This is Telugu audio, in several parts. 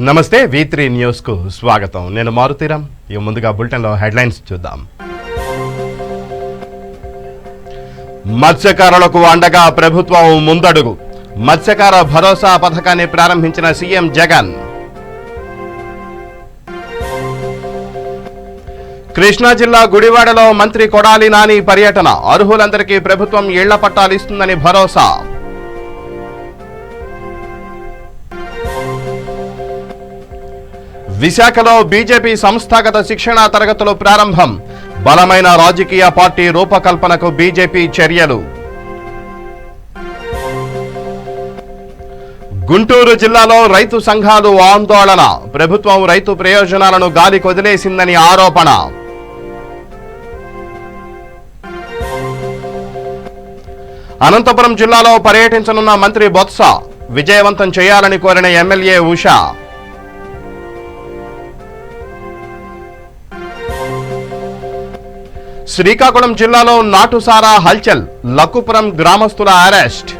నమస్తే V3 న్యూస్ కు స్వాగతం. నేను మారుతీరామ్. ముందుగా బులెటిన్ లో హెడ్లైన్స్ చూద్దాం. మత్స్యకారులకు అండగా ప్రభుత్వం ముందడుగు. మత్స్యకార భరోసా పథకాన్ని ప్రారంభించిన సీఎం జగన్. కృష్ణా జిల్లా గుడివాడలో మంత్రి కొడాలి నాని పర్యటన. అర్హులందరికీ ప్రభుత్వం ఇళ్ల పట్టాలు ఇస్తుందని భరోసా. విశాఖలో బీజేపీ సంస్థాగత శిక్షణా తరగతులు ప్రారంభం. బలమైన రాజకీయ పార్టీ రూపకల్పనకు బీజేపీ చర్యలు. గుంటూరు జిల్లాలో రైతు సంఘాలు ఆందోళన. ప్రభుత్వం రైతు ప్రయోజనాలను గాలికి వదిలేసిందని ఆరోపణ. అనంతపురం జిల్లాలో పర్యటించనున్న మంత్రి బొత్స. విజయవంతం చేయాలని కోరిన ఎమ్మెల్యే ఉషా. శ్రీకాకుళం జిల్లాలో నాటుసారా హల్చల్. లక్కుపురం గ్రామస్తుల అరెస్ట్.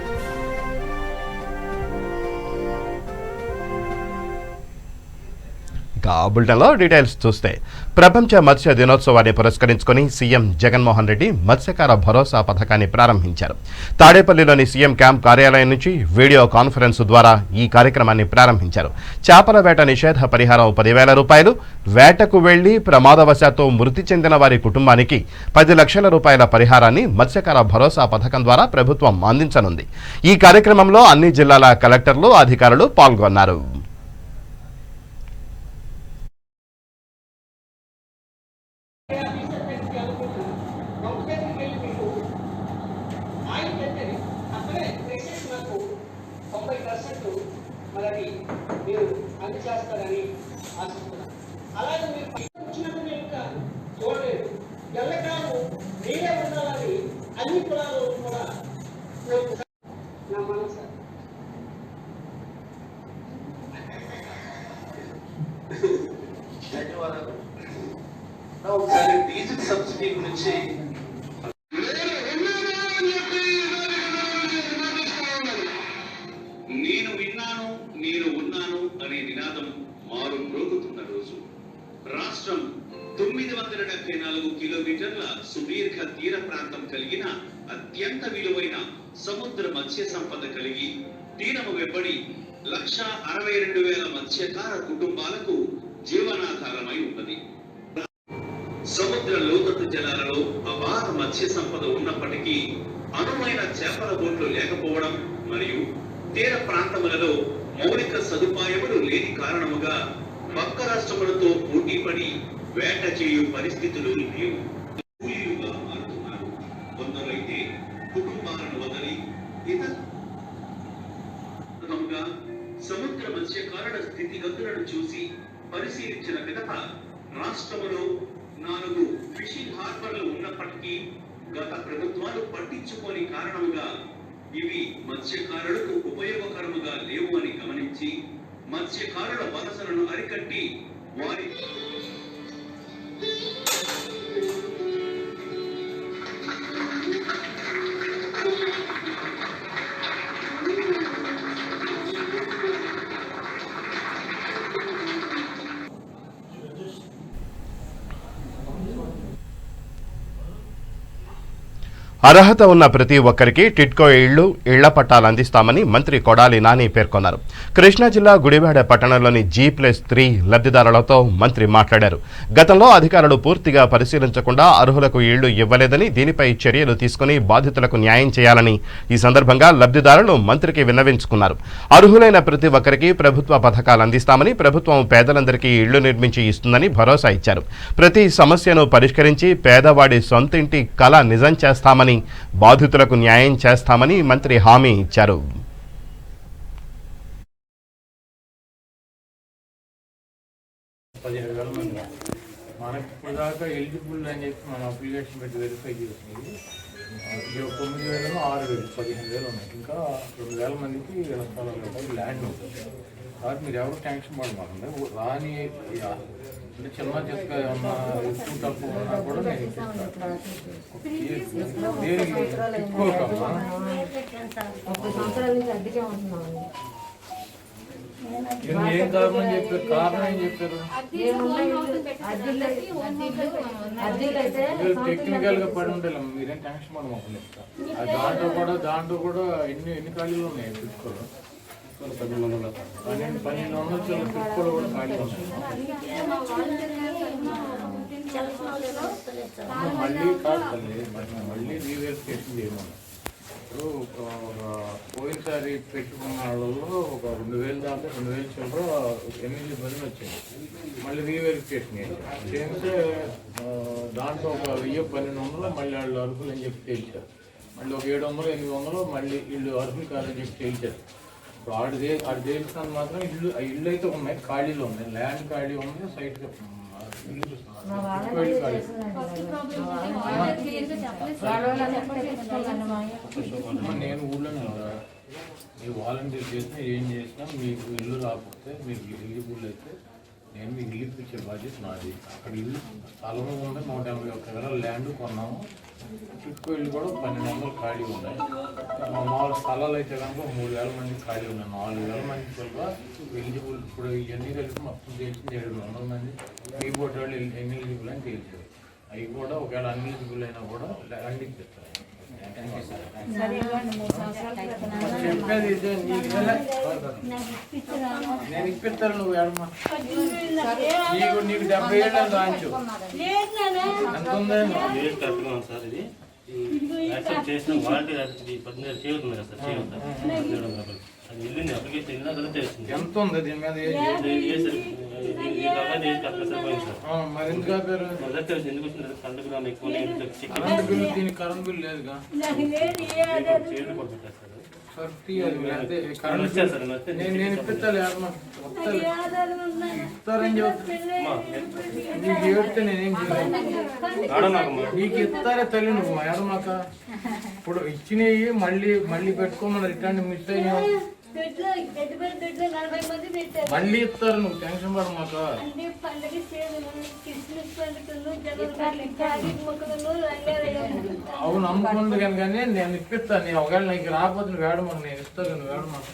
బులెటిన్లో డీటెయిల్స్ చూస్తే ప్రపంచ మత్స్య దినోత్సవాన్ని పురస్కరించుకుని సీఎం జగన్మోహన్ రెడ్డి మత్స్యకార భరోసా పథకాన్ని ప్రారంభించారు. తాడేపల్లిలోని సీఎం క్యాంప్ కార్యాలయం నుంచి వీడియో కాన్ఫరెన్స్ ద్వారా ఈ కార్యక్రమాన్ని ప్రారంభించారు. చేపల వేట నిషేధ పరిహారం 10,000 రూపాయలు, వేటకు వెళ్లి ప్రమాదవశాత్తు మృతి చెందిన వారి కుటుంబానికి 10 లక్షల రూపాయల పరిహారాన్ని మత్స్యకార భరోసా పథకం ద్వారా ప్రభుత్వం అందించనుంది. ఈ కార్యక్రమంలో అన్ని జిల్లాల కలెక్టర్లు, అధికారులు పాల్గొన్నారు. మీరు అందజేస్తారని ఆశిస్తున్నాను. అలాగే మీరు వచ్చినప్పుడు ఇంకా చూడలేదు. ఎల్లకాలం మీరే ఉండాలని అన్ని కులాలు కూడా నా మనసు. ధన్యవాదాలు. ఒకసారి డీజిల్ సబ్సిడీ గురించి నేను ఉన్నాను అనే నినాదం మారు మ్రోగుతున్న రోజు. రాష్ట్రం 974 కిలోమీటర్ల సుదీర్ఘ తీర ప్రాంతం కలిగిన అత్యంత విలువైన సముద్ర మత్స్య సంపద కలిగి తీరము వెంబడి 1,62,000 మత్స్యకార కుటుంబాలకు జీవనాధారమై ఉన్నది. సముద్ర లోతట్టు జలాలలో అపార మత్స్య సంపద ఉన్నప్పటికీ అనువైన చేపల బోట్లు లేకపోవడం మరియు తీర ప్రాంతములలో మౌలిక సదుపాయములు లేని కారణముగా పక్క రాష్ట్రములతో పోటీపడి వేట చేయు పరిస్థితులు లేవు. కూలీలుగా మారుతున్నారు. కొందరైతే కుటుంబాలను వదిలి ఇతరుగా సముద్ర మత్స్యకారుల స్థితిగతులను చూసి పరిశీలించిన పిదప రాష్ట్రములో 4 ఫిషింగ్ హార్బర్లు ఉన్నప్పటికీ గత ప్రభుత్వాలు పట్టించుకోని కారణముగా ఇవి మత్స్యకారులకు ఉపయోగకరముగా లేవు అని గమనించి మత్స్యకారుల వలసలను అరికట్టి వారి అర్హత ఉన్న ప్రతి ఒక్కరికి టిట్కో ఇళ్ల పట్టాలు అందిస్తామని మంత్రి కొడాలి నాని పేర్కొన్నారు. కృష్ణా జిల్లా గుడివాడ పట్టణంలోని G+3 లబ్ధిదారులతో మంత్రి మాట్లాడారు. గతంలో అధికారులు పూర్తిగా పరిశీలించకుండా అర్హులకు ఇళ్లు ఇవ్వలేదని, దీనిపై చర్యలు తీసుకుని బాధితులకు న్యాయం చేయాలని ఈ సందర్భంగా లబ్ధిదారులు మంత్రికి విన్నవించుకున్నారు. అర్హులైన ప్రతి ఒక్కరికి ప్రభుత్వ పథకాలు అందిస్తామని, ప్రభుత్వం పేదలందరికీ ఇళ్లు నిర్మించి ఇస్తుందని భరోసా ఇచ్చారు. ప్రతి సమస్యను పరిష్కరించి పేదవాడి సొంతింటి కల నిజం చేస్తామని, బాధితులకు న్యాయం చేస్తామని మంత్రి హామీ ఇచ్చారు. మనకి ఇప్పుడు దాకా ఎలిజిబుల్ అని చెప్పి మనం అప్లికేషన్ పెట్టి వెరిఫై చేసింది 9,000, 6,000, 15,000 ఉన్నాయి. ఇంకా 2,000 మందికి ఇళ్ల స్థలాలు ఉంటాయి, ల్యాండ్ ఉంటుంది. కాబట్టి మీరు ఎవరు ట్యాంక్షన్ పడమాకండి. రాని అంటే చిన్న చెక్క ఏమన్నా ఎక్కువ తక్కువ ఉన్నా కూడా నేను ఏం కారణం చెప్పారు? కారణం ఏం చెప్పారు? టెక్నికల్ గా పడి ఉండాలి, మీరేం టెన్షన్ పడమలేదు. దాంట్లో కూడా ఎన్ని ఖాళీలు ఉన్నాయి పెట్టుకోవడం? 1200 పెట్టుకోవడం కూడా ఖాళీ ఉన్నాయి. మళ్ళీ కాదు తల్లి, మళ్ళీ రీవెరిఫికేషన్ చేయమని. పోయినసారి పెట్టుకున్న వాళ్ళలో ఒక 2000 దాకా 2000 చిల్లర 8 మంది వచ్చింది. మళ్ళీ రీవెరిఫికేషన్ చేస్తే దాంట్లో ఒక 1000-1200 మళ్ళీ వాళ్ళు అర్హులు అని చెప్పి తేల్చారు. మళ్ళీ ఒక 700-800 మళ్ళీ వీళ్ళు అర్హులు కాదని చెప్పి తేల్చారు. ఇప్పుడు ఆడు తేల్చినందుకు మాత్రం ఇల్లు అయితే ఉన్నాయి, ఖాళీలు ఉన్నాయి, ల్యాండ్ ఖాళీ ఉంది, సైట్ నేను ఊళ్ళోనే మీరు వాలంటీర్ చేసినా ఏం చేసినా మీకు ఇల్లు రాకపోతే మీరు ఎలిజిబుల్ అయితే నేను మీకు ఇల్లు ఇచ్చే బాధ్యత నాది. అక్కడ ఇల్లు స్థలం ఉంది, 181 ఎకరాల ల్యాండ్ కొన్నాము. చుట్టూ ఇల్లు కూడా 1200 ఖాళీ ఉన్నాయి. మామూలు స్థలాలు అయితే కనుక 3000 మంది ఖాళీ ఉన్నాయి. 4000 మంది కూడా ఎలిజిబుల్. ఇప్పుడు ఇవన్నీ కలిపి మొత్తం తెలిసింది 700 మంది మీ బోర్డు వాళ్ళు ఎన్ని ఎలిజిబుల్ అని తెలిసారు. అవి కూడా ఒకవేళ అన్ని ఎలిజిబుల్ అయినా కూడా ల్యాండ్ ఇప్పిస్తారు. చెప్పేది ఇదే, నేను ఇప్పిస్తాను. నువ్వు ఏడమ్మా, నీకు 70 ఏళ్ళు రాంచు ఎంత ఉందండి? సార్ ఇది యాక్సెప్ట్ చేసిన వాలంటీర్ 17 చేయవుతుంది కదా సార్, చేయవుతారు. అది వెళ్ళింది అప్లికేషన్ వెళ్ళినా కదా తెలిసింది. ఎంత ఉంది దీని మీద? మరి ఎందుకు ఆపారు? ఎందుకు వచ్చింది? కరెంట్ బిల్ ఎక్కువ, కరెంట్ బిల్లు, దీనికి కరెంట్ బిల్ లేదుగా. చేతులు కొట్టుకుంటారు సార్. నేను ఇప్పిస్తాను, ఇస్తారని చెప్తా. నీకు ఏడితే నేనేం చేయలేదు. నీకు ఇస్తారే తల్లి, నువ్వు మేడమాక. ఇప్పుడు ఇచ్చినవి మళ్ళీ పెట్టుకోమని రిటర్న్ మిస్ అయ్యా, మళ్ళీ ఇస్తారు. నువ్వు టెన్షన్ పడమాక. అవును నమ్ముకుంది కానీ నేను ఇప్పిస్తాను. నేను ఒకవేళ నీకు రాకపోతే నువ్వు వేడమాకు, నేను ఇస్తాను. నువ్వు వేడమాకు,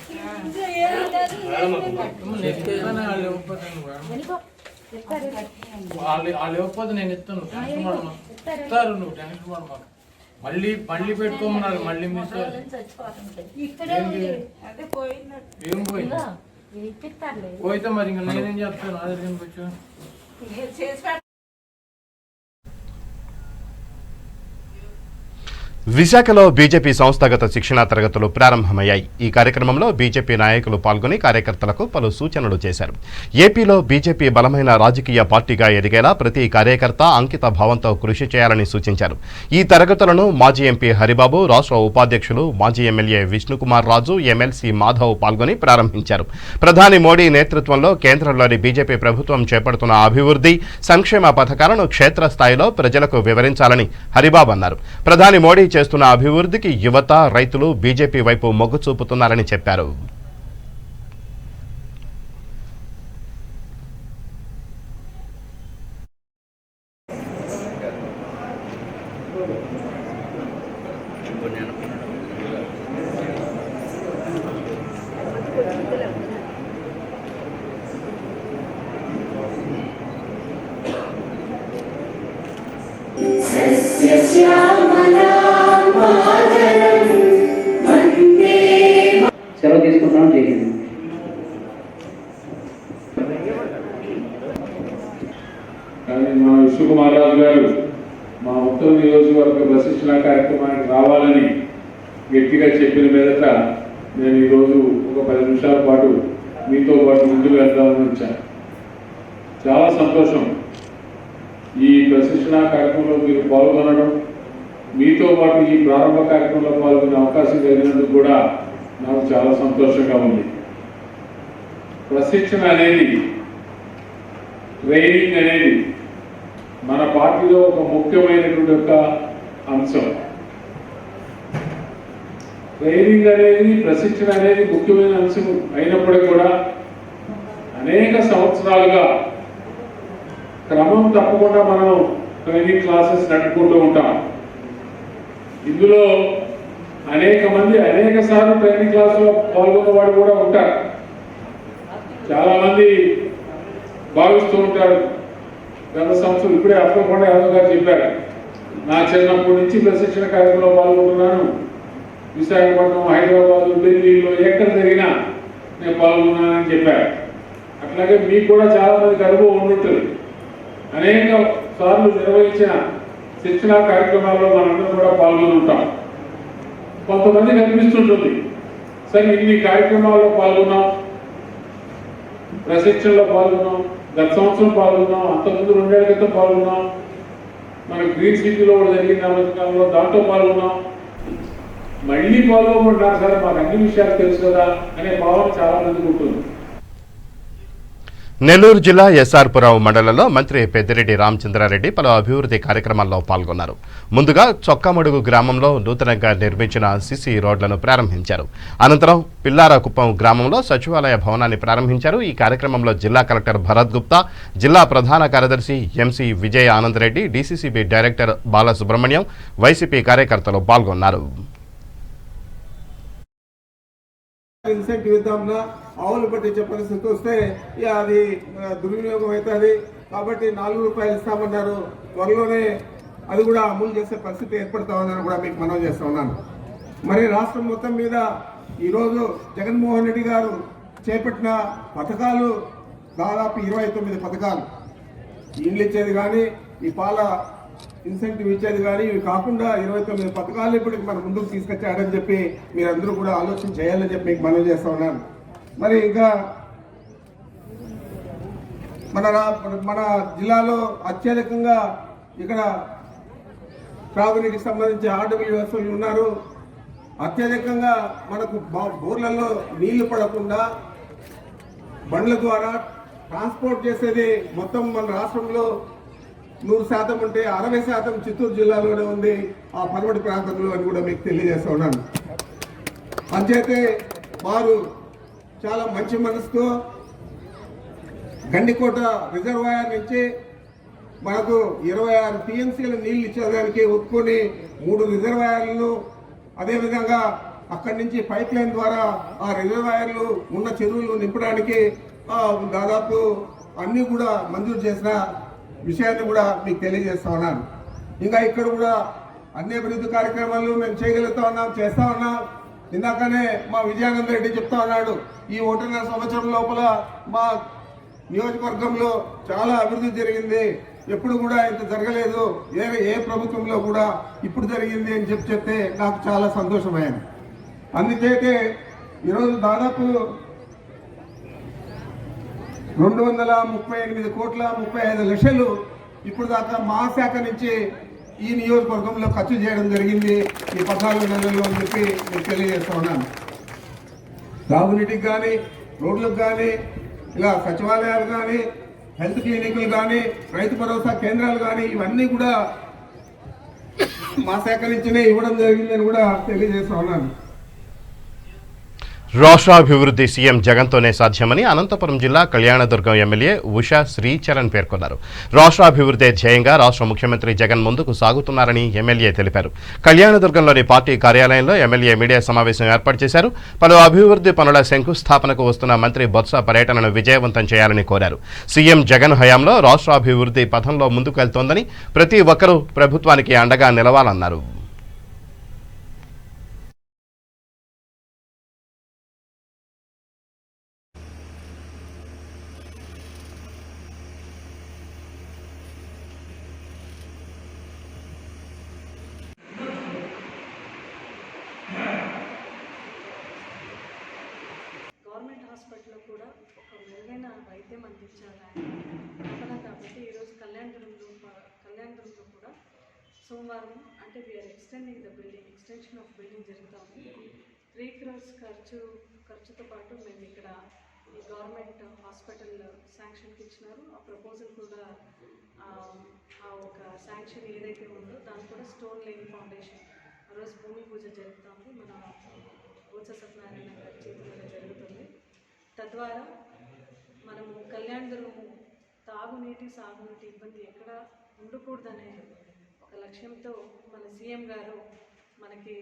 నేను ఇస్తాను. వాళ్ళు ఇవ్వకపోతే నువ్వు వేడమాకు, వాళ్ళు ఇవ్వకపోతే నేను ఇస్తాను. నువ్వు టెన్షన్ పడమాకు, ఇస్తారు. నువ్వు టెన్షన్ పడమాకు. మళ్ళీ పెట్టుకోమన్నారు, మళ్ళీ మిస్ ఏం పోయింది? పోయితే మరి ఇంకా నేనేం చెప్తాను? అదే తినిపించు. విశాఖలో బీజేపీ సంస్థాగత శిక్షణా తరగతులు ప్రారంభమయ్యాయి. ఈ కార్యక్రమంలో బీజేపీ నాయకులు పాల్గొని కార్యకర్తలకు పలు సూచనలు చేశారు. ఏపీలో బీజేపీ బలమైన రాజకీయ పార్టీగా ఎదిగేలా ప్రతి కార్యకర్త అంకిత భావంతో కృషి చేయాలని సూచించారు. ఈ తరగతులను మాజీ ఎంపీ హరిబాబు, రాష్ట్ర ఉపాధ్యక్షులు మాజీ ఎమ్మెల్యే విష్ణుకుమార్ రాజు, ఎమ్మెల్సీ మాధవ్ పాల్గొని ప్రారంభించారు. ప్రధాని మోడీ నేతృత్వంలో కేంద్రంలోని బీజేపీ ప్రభుత్వం చేపడుతున్న అభివృద్ధి, సంక్షేమ పథకాలను క్షేత్రస్థాయిలో ప్రజలకు వివరించాలని హరిబాబు అన్నారు. ప్రధాని మోడీ చేస్తున్న అభివృద్ధికి యువత, రైతులు బీజేపీ వైపు మొగ్గు చూపుతున్నారని చెప్పారు. సెలవు తీసుకుంటున్నాం. చేయండి. కానీ మా విష్ణుకుమార్ రాజు గారు మా ఉత్తర నియోజకవర్గ ప్రశిక్షణ కార్యక్రమానికి రావాలని గట్టిగా చెప్పిన మీదట నేను ఈరోజు ఒక 10 నిమిషాల పాటు మీతో పాటు ముందుకు వెళ్దామని వచ్చాను. చాలా సంతోషం. ఈ ప్రశిక్షణ కార్యక్రమంలో మీరు పాల్గొనడం, మీతో పాటు ఈ ప్రారంభ కార్యక్రమంలో పాల్గొనే అవకాశం కలిగినందుకు కూడా నాకు చాలా సంతోషంగా ఉంది. ప్రశిక్షణ అనేది, ట్రైనింగ్ అనేది మన పార్టీలో ఒక ముఖ్యమైనటువంటి ఒక అంశం. ట్రైనింగ్ అనేది, ప్రశిక్షణ అనేది ముఖ్యమైన అంశం అయినప్పటికీ కూడా అనేక సంవత్సరాలుగా క్రమం తప్పకుండా మనం ట్రైనింగ్ క్లాసెస్ నడుపుకుంటూ ఉంటాం. ఇందులో అనేక మంది అనేక సార్లు ట్రైనింగ్ క్లాసులో పాల్గొన్న వాడు కూడా ఉంటారు. చాలామంది భావిస్తూ ఉంటారు. గత సంవత్సరం ఇప్పుడే అప్పకుండా యాదవ్ గారు చెప్పారు, నా చిన్నప్పటి నుంచి ప్రశిక్షణ కార్యక్రమంలో పాల్గొంటున్నాను. విశాఖపట్నం, హైదరాబాద్, ఢిల్లీలో ఎక్కడ జరిగినా నేను పాల్గొన్నానని చెప్పారు. అట్లాగే మీకు కూడా చాలామందికి అనుభవం ఉండుంటుంది. అనేక సార్లు నిర్వహించిన శిక్షణా కార్యక్రమాల్లో మనందరం కూడా పాల్గొని ఉంటాం. కొంతమందికి అనిపిస్తుంటుంది, సరే ఇన్ని కార్యక్రమాల్లో పాల్గొన్నాం, ప్రశిక్షణలో పాల్గొన్నాం, గత సంవత్సరం పాల్గొన్నాం, అంతకుముందు 2 ఏళ్ల క్రితం పాల్గొన్నాం, మన గ్రీన్ సిటీలో కూడా జరిగిన అమెరికాలో దాంట్లో పాల్గొన్నాం, మళ్ళీ పాల్గొంటున్నారు సార్, మాకు అన్ని విషయాలు తెలుసు కదా అనే భావన చాలా మందికి ఉంటుంది. నెల్లూరు జిల్లా ఎస్ఆర్పురం మండలంలో మంత్రి పెద్దిరెడ్డి రామచంద్రారెడ్డి పలు అభివృద్ధి కార్యక్రమాల్లో పాల్గొన్నారు. ముందుగా చొక్కమడుగు గ్రామంలో నూతనంగా నిర్మించిన సిసి రోడ్లను ప్రారంభించారు. అనంతరం పిల్లారకుప్పం గ్రామంలో సచివాలయ భవనాన్ని ప్రారంభించారు. ఈ కార్యక్రమంలో జిల్లా కలెక్టర్ భరత్ గుప్తా, జిల్లా ప్రధాన కార్యదర్శి MC Vijaya Anandareddy, DCCB director Balasubrahmanyam, YCP కార్యకర్తలు పాల్గొన్నారు. ఇన్సెంటివ్ ఇద్దాంనా ఆవులు పట్టించే పరిస్థితి వస్తే అది దుర్వినియోగం అవుతుంది కాబట్టి 4 రూపాయలు ఇస్తామన్నారు. త్వరలోనే అది కూడా అమలు చేసే పరిస్థితి ఏర్పడతామని కూడా మీకు మనవి చేస్తా ఉన్నాను. మరి రాష్ట్రం మొత్తం మీద ఈరోజు జగన్మోహన్ రెడ్డి గారు చేపట్టిన పథకాలు దాదాపు 29 పథకాలు. ఇండ్లు ఇచ్చేది కానీ, ఈ పాల ఇన్సెంటివ్ ఇచ్చేది కానీ, ఇవి కాకుండా 29 పథకాలు ఇప్పటికి మన ముందుకు తీసుకొచ్చాడని చెప్పి మీరందరూ కూడా ఆలోచన చేయాలని చెప్పి మీకు మనవి చేస్తా ఉన్నాను. మరి ఇంకా మన జిల్లాలో అత్యధికంగా ఇక్కడ త్రాగునీటికి సంబంధించి ఆర్డబ్ల్యూఎస్లు ఉన్నారు. అత్యధికంగా మనకు బోర్లలో నీళ్లు పడకుండా బండ్ల ద్వారా ట్రాన్స్పోర్ట్ చేసేది మొత్తం మన రాష్ట్రంలో 100% ఉంటే 60% చిత్తూరు జిల్లాలోనే ఉంది, ఆ పర్వత ప్రాంతంలో అని కూడా మీకు తెలియజేస్తా ఉన్నాను. అంచేతే వారు చాలా మంచి మనసుతో గండికోట రిజర్వాయర్ నుంచి మనకు 26 టీఎంసీల నీళ్లు ఇచ్చేదానికి ఒప్పుకొని 3 రిజర్వాయర్లను, అదేవిధంగా అక్కడి నుంచి పైప్ లైన్ ద్వారా ఆ రిజర్వాయర్లు ఉన్న చెరువులు నింపడానికి దాదాపు అన్ని కూడా మంజూరు చేసిన విషయాన్ని కూడా మీకు తెలియజేస్తా ఉన్నాను. ఇంకా ఇక్కడ కూడా అన్ని అభివృద్ధి కార్యక్రమాలు మేము చేయగలుగుతా ఉన్నాం, చేస్తా ఉన్నాం. ఇందాకనే మా విజయానంద రెడ్డి చెప్తా ఉన్నాడు, ఈ 1.5 సంవత్సరం లోపల మా నియోజకవర్గంలో చాలా అభివృద్ధి జరిగింది, ఎప్పుడు కూడా ఇంత జరగలేదు, ఏ ప్రభుత్వంలో కూడా ఇప్పుడు జరిగింది అని చెప్తే నాకు చాలా సంతోషమైంది. అందుచేతే ఈరోజు దాదాపు 238 కోట్ల 35 లక్షలు ఇప్పుడు దాకా మా శాఖ నుంచి ఈ నియోజకవర్గంలో ఖర్చు చేయడం జరిగింది ఈ 14 నెలల్లో అని చెప్పి నేను తెలియజేస్తా ఉన్నాను. తాగునీటికి కానీ, రోడ్లకు కానీ, ఇలా సచివాలయాలు కానీ, హెల్త్ క్లినిక్లు కానీ, రైతు భరోసా కేంద్రాలు కానీ ఇవన్నీ కూడా మా శాఖ నుంచినే ఇవ్వడం జరిగిందని కూడా తెలియజేస్తా ఉన్నాను. రాష్ట్రాభివృద్ధి సీఎం జగన్తోనే సాధ్యమని అనంతపురం జిల్లా కళ్యాణదుర్గం ఎమ్మెల్యే ఉషా శ్రీచరణ్ పేర్కొన్నారు. రాష్ట్రాభివృద్ధి ధ్యేయంగా రాష్ట్ర ముఖ్యమంత్రి జగన్ ముందుకు సాగుతున్నారని ఎమ్మెల్యే తెలిపారు. కళ్యాణదుర్గంలోని పార్టీ కార్యాలయంలో ఎమ్మెల్యే మీడియా సమావేశం ఏర్పాటు చేశారు. పలు అభివృద్ధి పనుల శంకుస్థాపనకు వస్తున్న మంత్రి బొత్స పర్యటనను విజయవంతం చేయాలని కోరారు. సీఎం జగన్ హయాంలో రాష్ట్రాభివృద్ధి పథంలో ముందుకు వెళ్తోందని, ప్రతి ఒక్కరూ ప్రభుత్వానికి అండగా నిలవాలన్నారు. గవర్నమెంట్ హాస్పిటల్లో కూడా ఒక మెరుగైన వైద్యం అందించాలని కాబట్టి ఈరోజు కళ్యాణదుర్గంలో కూడా సోమవారం అంటే we are extending the building, extension of building జరుగుతూ ఉంది. 3 crores ఖర్చుతో పాటు మేము ఇక్కడ ఈ గవర్నమెంట్ హాస్పిటల్ శాంక్షన్కి ఇచ్చినారు. ఆ ప్రపోజల్ కూడా ఆ ఒక శాంక్షన్ ఏదైతే ఉందో దాన్ని కూడా స్టోన్ లేయింగ్ ఫౌండేషన్ ఆ రోజు భూమి పూజ జరుగుతుంది. మన బొత్స సత్యనారాయణ గారి చేతుల్లో జరుగుతుంది. తద్వారా మనము కళ్యాణదుర్గము తాగునీటి సాగునీటి ఇబ్బంది ఎక్కడ ఉండకూడదనే ఒక లక్ష్యంతో మన సీఎం గారు మనకి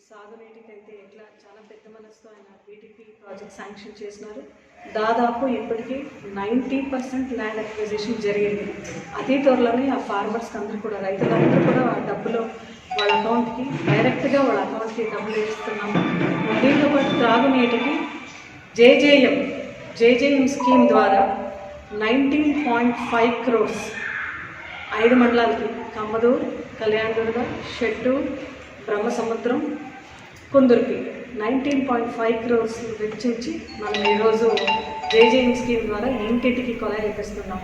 సాగునీటికైతే ఎట్లా చాలా పెద్ద మనసుతో ఆయన బీటీపీ ప్రాజెక్ట్ శాంక్షన్ చేసినారు. దాదాపు ఇప్పటికీ 90% ల్యాండ్ అక్విజిషన్ జరిగింది. అతి త్వరలోనే ఆ ఫార్మర్స్కి అందరూ కూడా, రైతులందరూ కూడా ఆ డబ్బులు వాళ్ళ అకౌంట్కి డైరెక్ట్గా వాళ్ళ అకౌంట్కి డబ్బులు వేస్తున్నాము. దీంతో పాటు త్రాగునీటికి జేజేఎం స్కీమ్ ద్వారా 19.5 crores 5 మండలాలకి కమ్మదూర్, కళ్యాణదుర్గ, షెట్టూర్, బ్రహ్మసముద్రం, కుందుర్కి 19.5 crores వెచ్చించి మనం ఈరోజు జేజేఎం స్కీమ్ ద్వారా ఇంటింటికి కొలాయి వేపిస్తున్నాం.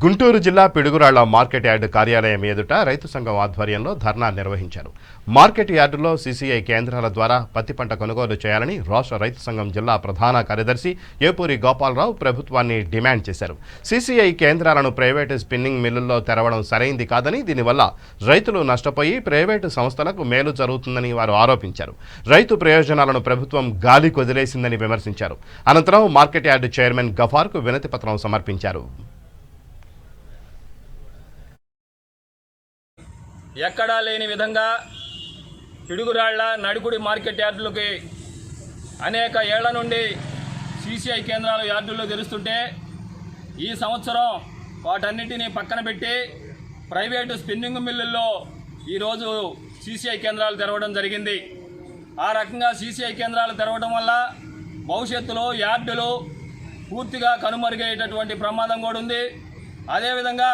గుంటూరు జిల్లా పిడుగురాళ్ల మార్కెట్ యార్డు కార్యాలయం ఎదుట రైతు సంఘం ఆధ్వర్యంలో ధర్నా నిర్వహించారు. మార్కెట్ యార్డులో సీసీఐ కేంద్రాల ద్వారా పత్తి పంట కొనుగోలు చేయాలని రాష్ట్ర రైతు సంఘం జిల్లా ప్రధాన కార్యదర్శి ఏపూరి గోపాలరావు ప్రభుత్వాన్ని డిమాండ్ చేశారు. సీసీఐ కేంద్రాలను ప్రైవేటు స్పిన్నింగ్ మిల్లుల్లో తెరవడం సరైంది కాదని, దీనివల్ల రైతులు నష్టపోయి ప్రైవేటు సంస్థలకు మేలు జరుగుతుందని వారు ఆరోపించారు. రైతు ప్రయోజనాలను ప్రభుత్వం గాలి కొదిలేసిందని విమర్శించారు. అనంతరం మార్కెట్ యార్డు చైర్మన్ గఫార్కు వినతి పత్రం సమర్పించారు. ఎక్కడా లేని విధంగా పిడుగురాళ్ల నడుకుడి మార్కెట్ యార్డులకి అనేక ఏళ్ల నుండి సీసీఐ కేంద్రాలు యార్డుల్లో తెరుస్తుంటే ఈ సంవత్సరం వాటన్నిటినీ పక్కన పెట్టి ప్రైవేటు స్పిన్నింగ్ మిల్లుల్లో ఈరోజు సీసీఐ కేంద్రాలు తెరవడం జరిగింది. ఆ రకంగా సీసీఐ కేంద్రాలు తెరవడం వల్ల భవిష్యత్తులో యార్డులు పూర్తిగా కనుమరుగయ్యేటటువంటి ప్రమాదం కూడా ఉంది. అదేవిధంగా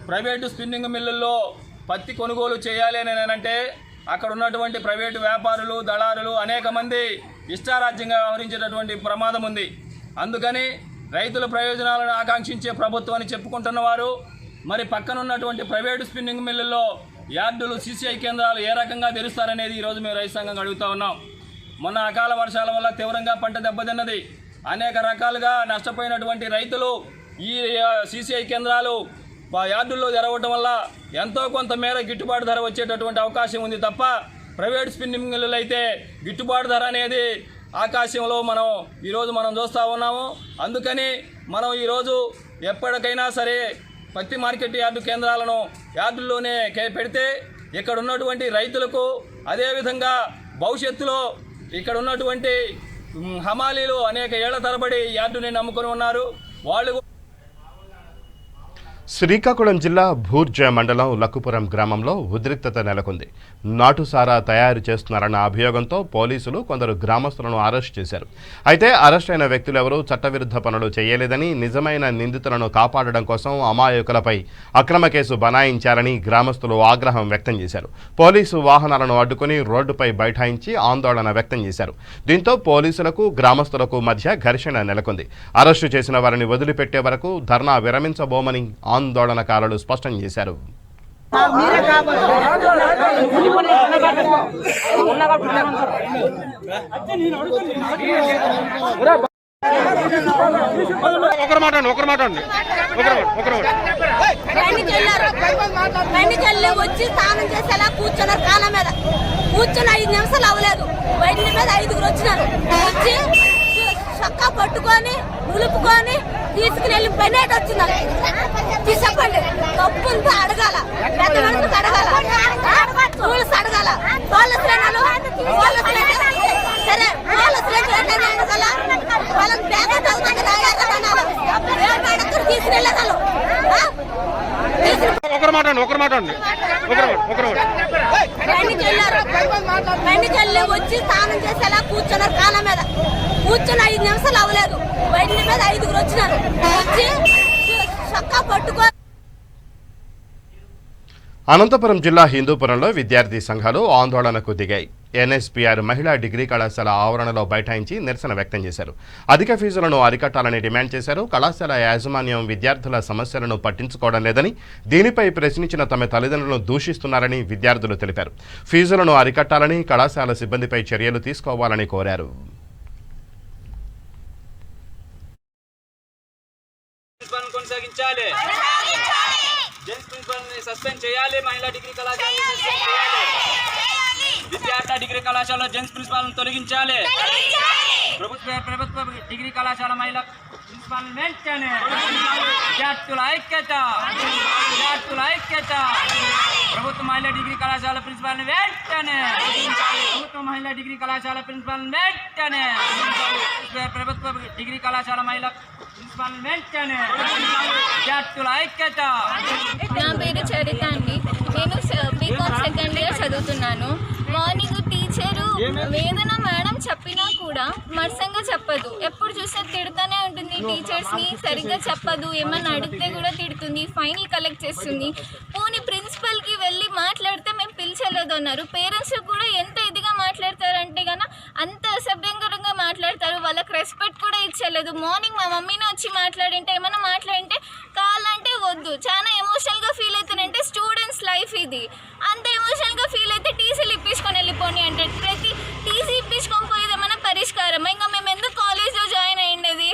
ప్రైవేటు స్పిన్నింగ్ మిల్లుల్లో పత్తి కొనుగోలు చేయాలి అని అంటే అక్కడ ఉన్నటువంటి ప్రైవేటు వ్యాపారులు, దళారులు అనేక మంది ఇష్టారాజ్యంగా వ్యవహరించేటటువంటి ప్రమాదం ఉంది. అందుకని రైతుల ప్రయోజనాలను ఆకాంక్షించే ప్రభుత్వం అని చెప్పుకుంటున్న వారు మరి పక్కన ఉన్నటువంటి ప్రైవేటు స్పిన్నింగ్ మిల్లుల్లో యార్డులు, సీసీఐ కేంద్రాలు ఏ రకంగా తెరుస్తారనేది ఈరోజు మేము రైతు సంఘంగా అడుగుతూ ఉన్నాం. మొన్న అకాల వర్షాల వల్ల తీవ్రంగా పంట దెబ్బతిన్నది. అనేక రకాలుగా నష్టపోయినటువంటి రైతులు ఈ సీసీఐ కేంద్రాలు యార్డుల్లో తెరవడం వల్ల ఎంతో కొంత మేర గిట్టుబాటు ధర వచ్చేటటువంటి అవకాశం ఉంది తప్ప ప్రైవేట్ స్పిన్నింగ్ మిల్లులు అయితే గిట్టుబాటు ధర అనేది ఆకాశంలో ఈరోజు మనం చూస్తూ ఉన్నాము. అందుకని మనం ఈరోజు ఎప్పటికైనా సరే పత్తి మార్కెట్ యార్డు కేంద్రాలను యార్డుల్లోనే పెడితే ఇక్కడ ఉన్నటువంటి రైతులకు, అదేవిధంగా భవిష్యత్తులో ఇక్కడ ఉన్నటువంటి హమాలీలు అనేక ఏళ్ల తరబడి యార్డుని నమ్ముకొని ఉన్నారు. వాళ్ళు శ్రీకాకుళం జిల్లా భూర్జ మండలం లక్కుపురం గ్రామంలో ఉద్రిక్తత నెలకొంది. నాటుసారా తయారు చేస్తున్నారన్న అభియోగంతో పోలీసులు కొందరు గ్రామస్తులను అరెస్ట్ చేశారు. అయితే అరెస్ట్ అయిన వ్యక్తులెవరూ చట్టవిరుద్ధ పనులు చేయలేదని, నిజమైన నిందితులను కాపాడడం కోసం అమాయకులపై అక్రమ కేసు బనాయించారని గ్రామస్తులు ఆగ్రహం వ్యక్తం చేశారు. పోలీసు వాహనాలను అడ్డుకుని రోడ్డుపై బైఠాయించి ఆందోళన వ్యక్తం చేశారు. దీంతో పోలీసులకు, గ్రామస్తులకు మధ్య ఘర్షణ నెలకొంది. అరెస్టు చేసిన వారిని వదిలిపెట్టే వరకు ధర్నా విరమించబోమని ఆందోళనకారులు స్పష్టం చేశారు. వచ్చి స్నానం చేసేలా కూర్చున్నారు. కాలం మీద కూర్చొని 5 నిమిషాలు అవ్వలేదు, బయట మీద 5గురు వచ్చినారు. వచ్చి చొక్కా పట్టుకొని నులుపుకొని తీసుకుని వెళ్ళి పనేట వచ్చింది. చెప్పండి, తప్పు ఉంటే అడగాల, పెద్ద మనుషులకు అడగాల, రూల్స్ అడగాల. సరే అడగాల, వాళ్ళకి బ్యాగ్ అవుతుంది తీసుకెళ్ళగలరు. పైనకెళ్ళి వచ్చి స్నానం చేసేలా కూర్చున్నారు. కాలం మీద కూర్చొని 5 నిమిషాలు అవ్వలేదు, బయట మీద 5గురు వచ్చినారు. వచ్చి చొక్కా పట్టుకో. అనంతపురం జిల్లా హిందూపురంలో విద్యార్థి సంఘాలు ఆందోళనకు దిగాయి. ఎన్ఎస్పీఆర్ మహిళా డిగ్రీ కళాశాల ఆవరణలో బైఠాయించి నిరసన వ్యక్తం చేశారు. అధిక ఫీజులను అరికట్టాలని డిమాండ్ చేశారు. కళాశాల యాజమాన్యం విద్యార్థుల సమస్యలను పట్టించుకోవడం లేదని, దీనిపై ప్రశ్నించిన తమ తల్లిదండ్రులను దూషిస్తున్నారని విద్యార్థులు తెలిపారు. ఫీజులను అరికట్టాలని, కళాశాల సిబ్బందిపై చర్యలు తీసుకోవాలని కోరారు. సస్పెండ్ చేయాలి. మహిళా డిగ్రీ కళాశాల విద్యార్థి డిగ్రీ కళాశాలలో జెంట్స్ ప్రిన్సిపాల్ను తొలగించాలి. ప్రభుత్వ డిగ్రీ కళాశాల మహిళా ప్రిన్సిపాల్ వెంటనే విద్యార్థుల ఐక్యత. ప్రభుత్వ మహిళా డిగ్రీ కళాశాల ప్రిన్సిపాల్ని వెంటనే, ప్రభుత్వ మహిళా డిగ్రీ కళాశాల ప్రిన్సిపాల్ని వెంటనే, ప్రభుత్వ డిగ్రీ కళాశాల మహిళా ప్రిన్సిపాల్ని వెంటనే, విద్యార్థుల ఐక్యత. నా పేరు చరిత అండి. నేను బీకామ్ సెకండ్ ఇయర్ చదువుతున్నాను. మార్నింగ్ టీచరు వేదన మేడం చెప్పినా కూడా మర్సంగా చెప్పదు. ఎప్పుడు చూస్తే తిడుతూనే ఉంటుంది. టీచర్స్ని సరిగ్గా చెప్పదు. ఏమన్నా అడిగితే కూడా తిడుతుంది. ఫైనల్ కలెక్ట్ చేస్తుంది. పోనీ ప్రిన్సిపల్కి వెళ్ళి మాట్లాడితే మేము పిలిచలేదు అన్నారు. పేరెంట్స్ కూడా ఎంత ఇదిగా మాట్లాడతారంటే కన్నా అంత అసభ్యంకరంగా మాట్లాడతారు. వాళ్ళకి రెస్పెక్ట్ కూడా ఇచ్చలేదు. మార్నింగ్ మా మమ్మీని వచ్చి మాట్లాడింటే ఏమన్నా మాట్లాడింటే కావాలంటే వద్దు, చాలా ఎమోషనల్గా ఫీల్ అవుతానంటే స్టూడెంట్స్ లైఫ్ ఇది. అంత ఎమోషనల్గా ఫీల్ అయితే టీసీలు ఇప్పించుకొని వెళ్ళిపోని అంటే ప్రతి టీసీ ఇప్పించుకొని పోయేది ఏమైనా పరిష్కారం? ఇంకా మేము ఎందుకు కాలేజ్లో జాయిన్ అయ్యిండేది?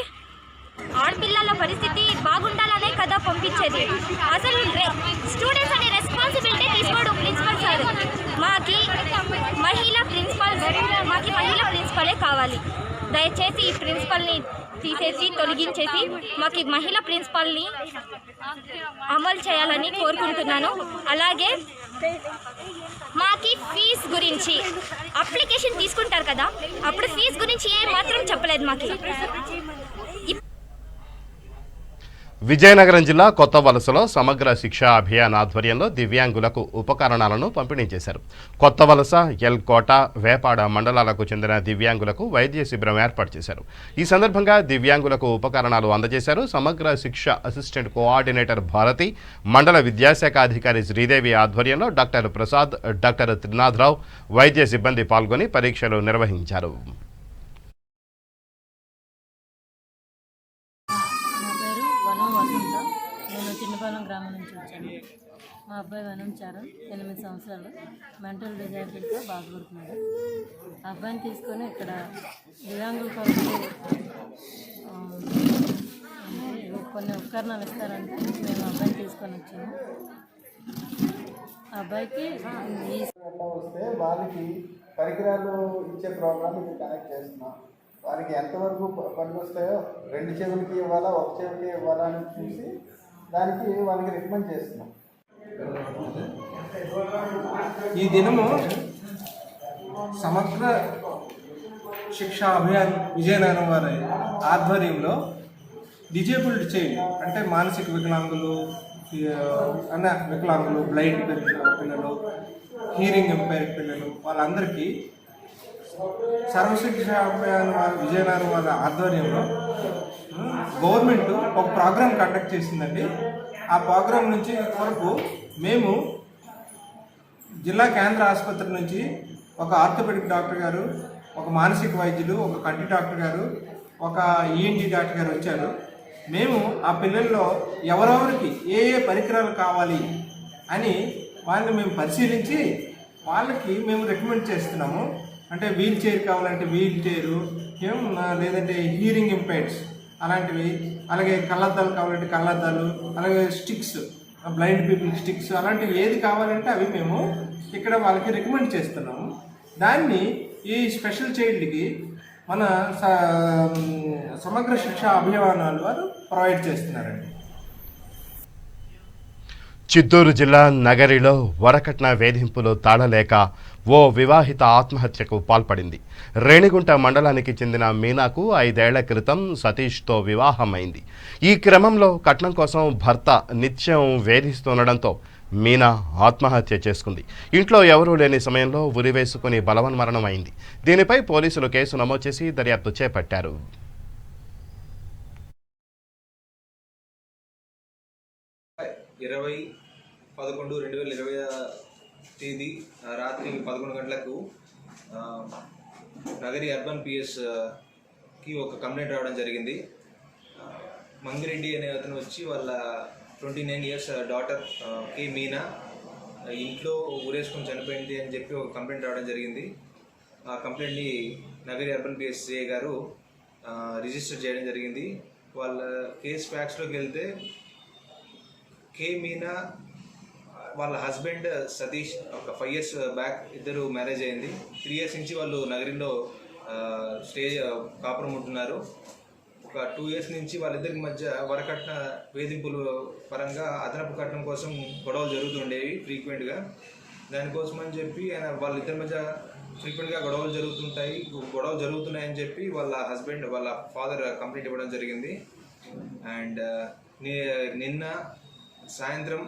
ఆడపిల్లల పరిస్థితి బాగుండాలనే కదా పంపించేది. అసలు స్టూడెంట్స్ అనే రెస్పాన్సిబిలిటీ తీసుకోవడం ప్రిన్సిపల్ సార్. మాకి మహిళా ప్రిన్సిపలే కావాలి. దయచేసి ఈ ప్రిన్సిపల్ని తీసేసి తొలగించేసి మాకు మహిళా ప్రిన్సిపల్ని అమలు చేయాలని కోరుకుంటున్నాను. అలాగే మాకి ఫీజు గురించి అప్లికేషన్ తీసుకుంటారు కదా, అప్పుడు ఫీజు గురించి ఏ మాత్రం చెప్పలేదు మాకు. విజయనగరం జిల్లా కొత్త వలసలో సమగ్ర శిక్షా అభియాన్ ఆధ్వర్యంలో దివ్యాంగులకు ఉపకరణాలను పంపిణీ చేశారు. కొత్త వలస, ఎల్కోట, వేపాడ మండలాలకు చెందిన దివ్యాంగులకు వైద్య శిబిరం ఏర్పాటు చేశారు. ఈ సందర్భంగా దివ్యాంగులకు ఉపకరణాలు అందజేశారు. సమగ్ర శిక్ష అసిస్టెంట్ కోఆర్డినేటర్ భారతి, మండల విద్యాశాఖ అధికారి శ్రీదేవి ఆధ్వర్యంలో డాక్టర్ ప్రసాద్, డాక్టర్ త్రినాథరావు వైద్య సిబ్బంది పాల్గొని పరీక్షలు నిర్వహించారు. చిన్నపాలెం గ్రామం నుంచి వచ్చాను. మా అబ్బాయి వనంచారం, 8 సంవత్సరాలు, మెంటల్ డిజాబిలిటీతో బాధపడుతున్నాడు. ఆ అబ్బాయిని తీసుకొని ఇక్కడ దివ్యాంగుల కొరకు కొన్ని ఉపకరణాలు ఇస్తారంటే మేము అబ్బాయిని తీసుకొని వచ్చాము. ఆ అబ్బాయికి వస్తే వాళ్ళకి పరికరాలు ఇచ్చే ప్రోగ్రామ్ ఇది కనెక్ట్ చేస్తున్నాం. వారికి ఎంతవరకు పనికి వస్తాయో 2 చెవులకి ఇవ్వాలా, 1 చెవికి ఇవ్వాలా అని చూసి దానికి వాళ్ళకి రికమెండ్ చేస్తున్నాం. ఈ దినము సమగ్ర శిక్షా అభియాన్ విజయనగరం వారి ఆధ్వర్యంలో డిజేబుల్డ్ చైల్డ్ అంటే మానసిక వికలాంగులు, వికలాంగులు, బ్లైండ్ పిల్లలు, హీరింగ్ ఇంపైర్డ్ పిల్లలు, వాళ్ళందరికీ సర్వశిక్షా అభియాన్ విజయనగరం వారి ఆధ్వర్యంలో గవర్నమెంట్ ఒక ప్రోగ్రామ్ కండక్ట్ చేసిందండి. ఆ ప్రోగ్రాం నుంచి వరకు మేము జిల్లా కేంద్ర ఆసుపత్రి నుంచి ఒక ఆర్థోపెడిక్ డాక్టర్ గారు, ఒక మానసిక వైద్యులు, ఒక కంటి డాక్టర్ గారు, ఒక ఈఎన్టీ డాక్టర్ గారు వచ్చారు. మేము ఆ పిల్లల్లో ఎవరెవరికి ఏ ఏ పరికరాలు కావాలి అని వాళ్ళని మేము పరిశీలించి వాళ్ళకి మేము రికమెండ్ చేస్తున్నాము. అంటే వీల్ చైర్ కావాలంటే వీల్ చైరు, లేదంటే హీరింగ్ ఇంపైర్డ్స్ అలాంటివి, అలాగే కళ్ళద్దాలు కావాలంటే కళ్ళద్దాలు, అలాగే స్టిక్స్, బ్లైండ్ పీపుల్ స్టిక్స్, అలాంటివి ఏది కావాలంటే అవి మేము ఇక్కడ వాళ్ళకి రికమెండ్ చేస్తున్నాము. దాన్ని ఈ స్పెషల్ చైల్డ్కి మన సమగ్ర శిక్షా అభియానాలు వారు ప్రొవైడ్ చేస్తున్నారండి. చిత్తూరు జిల్లా నగరిలో వరకట్న వేధింపులు తాళలేక ఓ వివాహిత ఆత్మహత్యకు పాల్పడింది. రేణిగుంట మండలానికి చెందిన మీనాకు 5 ఏళ్ల క్రితం సతీష్తో వివాహమైంది. ఈ క్రమంలో కట్నం కోసం భర్త నిత్యం వేధిస్తుండడంతో మీనా ఆత్మహత్య చేసుకుంది. ఇంట్లో ఎవరూ లేని సమయంలో ఉరివేసుకుని బలవన్మరణం అయింది. దీనిపై పోలీసులు కేసు నమోదు చేసి దర్యాప్తు చేపట్టారు. 20/11/2020 తేదీ రాత్రి 11 గంటలకు నగరి అర్బన్ పిఎస్కి ఒక కంప్లైంట్ రావడం జరిగింది. మంగిరెడ్డి అనే అతను వచ్చి వాళ్ళ 29 ఇయర్స్ డాటర్ కే మీనా ఇంట్లో ఊరేసుకొని చనిపోయింది అని చెప్పి ఒక కంప్లైంట్ రావడం జరిగింది. ఆ కంప్లైంట్ని నగరి అర్బన్ పిఎస్ సిఐ గారు రిజిస్టర్ చేయడం జరిగింది. వాళ్ళ కేస్ ఫ్యాక్ట్స్లోకి వెళ్తే కే మీనా వాళ్ళ హస్బెండ్ సతీష్ ఒక 5 years బ్యాక్ ఇద్దరు మ్యారేజ్ అయింది. 3 years నుంచి వాళ్ళు నగరిలో కాపురం ఉంటున్నారు. ఒక 2 years నుంచి వాళ్ళిద్దరికి మధ్య వరకట్న వేధింపులు పరంగా అదనపు కట్నం కోసం గొడవలు జరుగుతుండేవి ఫ్రీక్వెంట్గా. దానికోసం అని చెప్పి ఆయన వాళ్ళిద్దరి మధ్య ఫ్రీక్వెంట్గా గొడవలు జరుగుతున్నాయని చెప్పి వాళ్ళ ఫాదర్ కంప్లైంట్ ఇవ్వడం జరిగింది. అండ్ నిన్న సాయంత్రం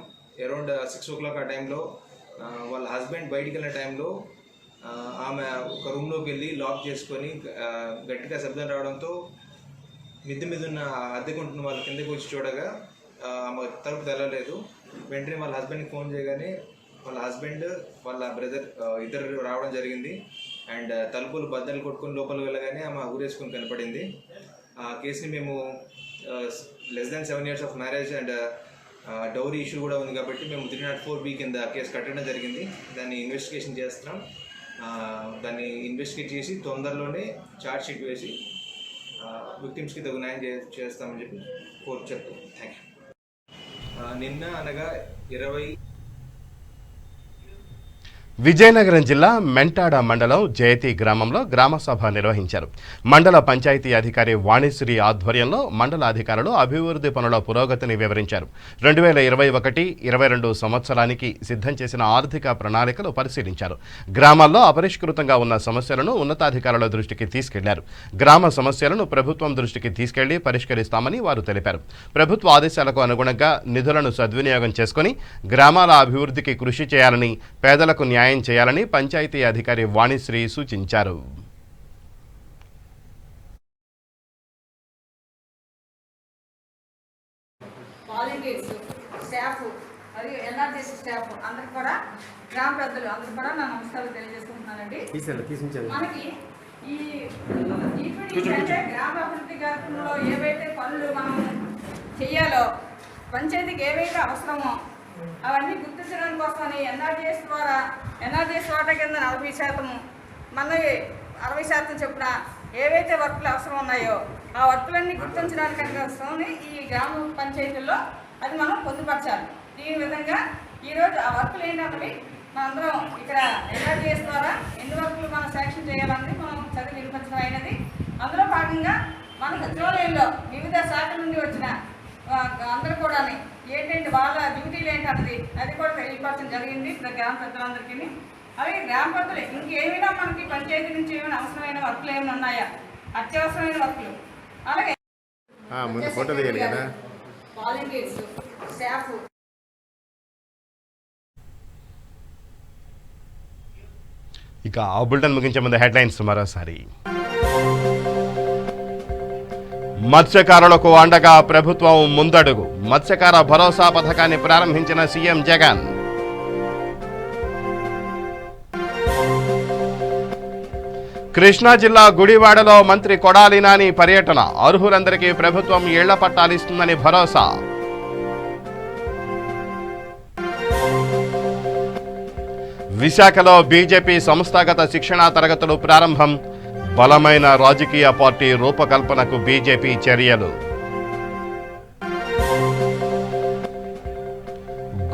అరౌండ్ 6 o'clock ఆ టైంలో వాళ్ళ హస్బెండ్ బయటికి వెళ్ళిన టైంలో ఆమె ఒక రూమ్లోకి వెళ్ళి లాక్ చేసుకొని గట్టిగా శబ్దం రావడంతో మిద్దె మీద ఉన్న అద్దెకుంటున్న వాళ్ళ కిందకి వచ్చి చూడగా ఆమె తలుపు తెల్లలేదు. వెంటనే వాళ్ళ హస్బెండ్కి ఫోన్ చేయగానే వాళ్ళ హస్బెండ్ వాళ్ళ బ్రదర్ ఇద్దరు రావడం జరిగింది. అండ్ తలుపులు బద్దలు కొట్టుకొని లోపలికి వెళ్ళగానే ఆమె ఊరేసుకొని కనపడింది. ఆ కేసుని మేము less than 7 years of marriage and dowry issue కూడా ఉంది కాబట్టి మేము 304B కింద కేసు కట్టడం జరిగింది. దాన్ని ఇన్వెస్టిగేషన్ చేస్తున్నాం. దాన్ని ఇన్వెస్టిగేట్ చేసి తొందరలోనే ఛార్జ్ షీట్ వేసి విక్టిమ్స్కి తగు న్యాయం చేస్తామని చెప్పి కోర్టు చెప్తాం. Thank you. నిన్న అనగా 20 విజయనగరం జిల్లా మెంటాడ మండలం జయతి గ్రామంలో గ్రామసభ నిర్వహించారు. మండల పంచాయతీ అధికారి వాణిశ్రీ ఆధ్వర్యంలో మండల అధికారులు అభివృద్ధి పనుల పురోగతిని వివరించారు. 2021-22 సంవత్సరానికి సిద్ధం చేసిన ఆర్థిక ప్రణాళికలు పరిశీలించారు. గ్రామాల్లో అపరిష్కృతంగా ఉన్న సమస్యలను ఉన్నతాధికారుల దృష్టికి తీసుకెళ్లారు. గ్రామ సమస్యలను ప్రభుత్వం దృష్టికి తీసుకెళ్లి పరిష్కరిస్తామని వారు తెలిపారు. ప్రభుత్వ ఆదేశాలకు అనుగుణంగా నిధులను సద్వినియోగం చేసుకుని గ్రామాల అభివృద్ధికి కృషి చేయాలని, పేదలకు న్యాయం చేయాలని పంచాయతీ అధికారి వాణిశ్రీ సూచించారు. వాలంటీర్స్, స్టాఫ్ మరియు ఎన్ఆర్జీసీ స్టాఫ్ అందరికి కూడా, గ్రామ పెద్దలు అందరికి కూడా నా నమస్కారాలు తెలియజేసుకుంటున్నానండి. మనకి ఈ అంటే గ్రామ అభివృద్ధి కార్యక్రమంలో ఏవైతే పనులు మనం చెయ్యాలో, పంచాయతీకి ఏవైతే అవసరమో అవన్నీ గుర్తించడం కోసమని ఎన్ఆర్జీఎస్ వాటా కింద 40%, మనకి 60% చొప్పున ఏవైతే వర్కులు అవసరం ఉన్నాయో ఆ వర్కులన్నీ గుర్తించడానికి కోసమని ఈ గ్రామ పంచాయతీల్లో అది మనం పొందుపరచాలి. దీని విధంగా ఈరోజు ఆ వర్కులు ఏంటన్నవి మనందరం ఇక్కడ ఎన్ఆర్జీఎస్ ద్వారా ఎన్ని వర్కులు మనం శాంక్షన్ చేయాలన్నది మనం చదివి వినిపించడం అయినది. అందులో భాగంగా మన సచివాలయంలో వివిధ శాఖల నుండి వచ్చిన అందరూ కూడా ఏంటంటే వాళ్ళ డ్యూటీలు ఏంటన్నది అది కూడా తెలియపరచడం జరిగింది గ్రామ పెద్దలందరికీ. అలాగే గ్రామ పెద్దలు ఇంకేమైనా మనకి పంచాయతీ నుంచి ఏమైనా అవసరమైన వర్కులు ఏమైనా ఉన్నాయా, అత్యవసరమైన వర్కులు, అలాగే వాలంటీర్స్, స్టాఫ్. ఇక ఆ బులెటిన్ ముగించే ముందు హెడ్లైన్స్ మరోసారి. మత్స్యకారులకు అండగా ప్రభుత్వం ముందడుగు. మత్స్యకార భరోసా పథకాన్ని ప్రారంభించిన సీఎం జగన్. కృష్ణా జిల్లా గుడివాడలో మంత్రి కొడాలి నాని పర్యటన. అర్హులందరికీ ప్రభుత్వం ఇళ్ల పట్టాలిస్తుందని భరోసా. విశాఖలో బీజేపీ సంస్థాగత శిక్షణా తరగతులు ప్రారంభం. బలమైన రాజకీయ పార్టీ రూపకల్పనకు బీజేపీ చర్యలు.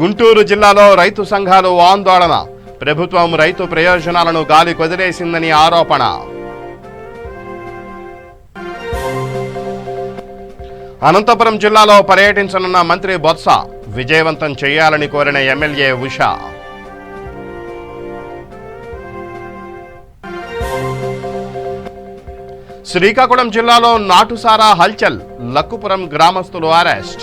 గుంటూరు జిల్లాలో రైతు సంఘాలు ఆందోళన. ప్రభుత్వం రైతు ప్రయోజనాలను గాలి కొదిలేసిందని ఆరోపణ. అనంతపురం జిల్లాలో పర్యటించనున్న మంత్రి బొత్స. విజయవంతం చేయాలని కోరిన ఎమ్మెల్యే ఉషా. శ్రీకాకుళం జిల్లాలో నాటుసారా హల్చల్. లక్కుపురం గ్రామస్తులు అరెస్ట్.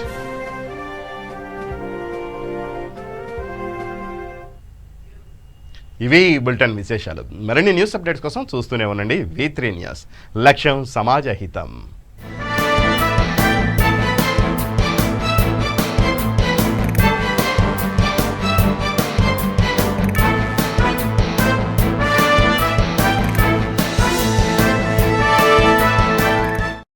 ఇవి బులెటిన్ విశేషాలు. మరిన్ని న్యూస్ అప్డేట్స్ కోసం చూస్తూనే ఉండండి V3 న్యూస్. లక్ష్యం సమాజ హితం.